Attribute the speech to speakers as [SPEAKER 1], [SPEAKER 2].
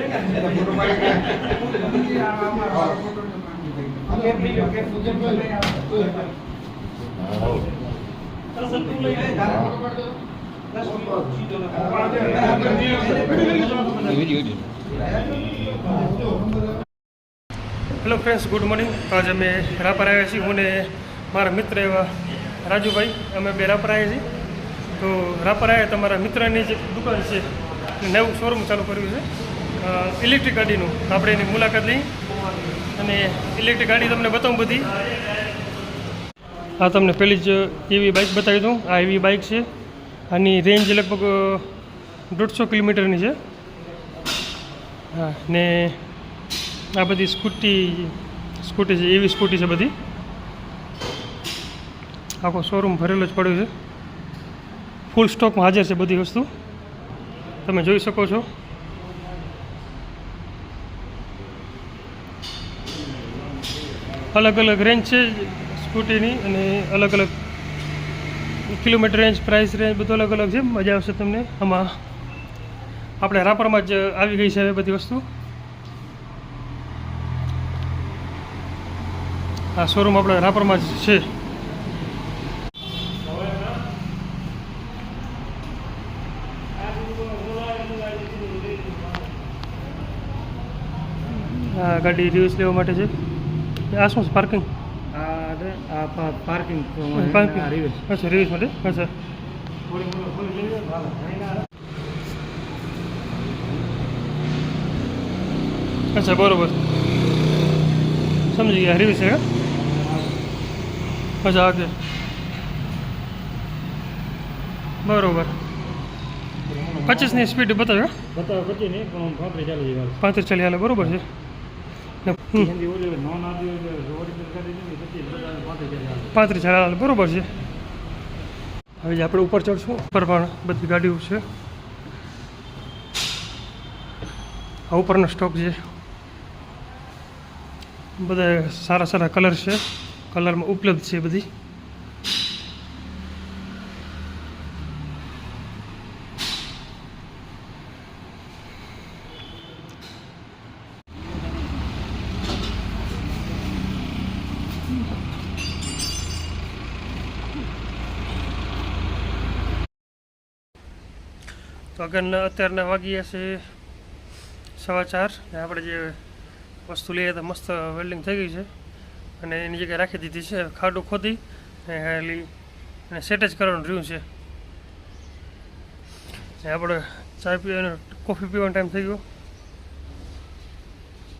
[SPEAKER 1] Hello friends, good morning. આજે અમે રાપર આવ્યા છીએ. હું ને મારા મિત્ર એવા રાજુભાઈ, અમે બે રાપર આવ્યા છીએ. તો રાપર આવ્યા તમારા મિત્રની જે દુકાન છે, નવું શોરૂમ ચાલુ કર્યું છે ઇલેક્ટ્રિક ગાડીનું. આપણે એની મુલાકાત લઈ અને ઇલેક્ટ્રિક ગાડી તમને બતાવું બધી. આ તમને પહેલી જ એવી બાઇક બતાવી દઉં. આ એવી બાઇક છે. આની રેન્જ લગભગ 150 કિલોમીટરની છે. હા, ને આ બધી સ્કૂટી છે, એવી સ્કૂટી છે બધી. આખો શોરૂમ ભરેલો જ પડ્યો છે. ફૂલ સ્ટોકમાં હાજર છે બધી વસ્તુ, તમે જોઈ શકો છો. અલગ અલગ રેન્જ છે સ્કૂટીની અને અલગ અલગ કિલોમીટર રેન્જ, પ્રાઇસ રેન્જ બધું અલગ અલગ છે. મજા આવશે તમને. આમાં આપણે રાપરમાં જ આવી ગઈ છે હવે બધી વસ્તુ. આ શોરૂમ આપણે રાપરમાં જ છે. આ ગાડી રિવ્યુઝ લેવા માટે છે. આ શું છે? પાર્કિંગ?
[SPEAKER 2] પાર્કિંગ
[SPEAKER 1] અચ્છા, રિવ્યુઝ માટે. અચ્છા, અચ્છા, બરોબર, સમજી ગયા. રિવ્યુઝ છે. અચ્છા, ઓકે, બરોબર. 25ની સ્પીડ બતાવ્યો.
[SPEAKER 2] 25 નહીં પણ
[SPEAKER 1] 35 ચાલી હાલે. બરોબર છે. પાંત્રીસ ચાલે. બરોબર છે. હવે આપણે ઉપર ચડશું. ઉપર પણ બધી ગાડીઓ છે. આ ઉપરનો સ્ટોક છે. બધા સારા સારા કલર છે. કલરમાં ઉપલબ્ધ છે બધી. તો અત્યારના વાગ્યા છે 4:15. આપણે જે વસ્તુ લઈએ તો મસ્ત વેલ્ડિંગ થઈ ગઈ છે અને એની જગ્યાએ રાખી દીધી છે. ખાડું ખોદી અને સેટ જ કરવાનું રહ્યું છે. આપણે ચા પીવાનો, કોફી પીવાનો ટાઈમ થઈ ગયો.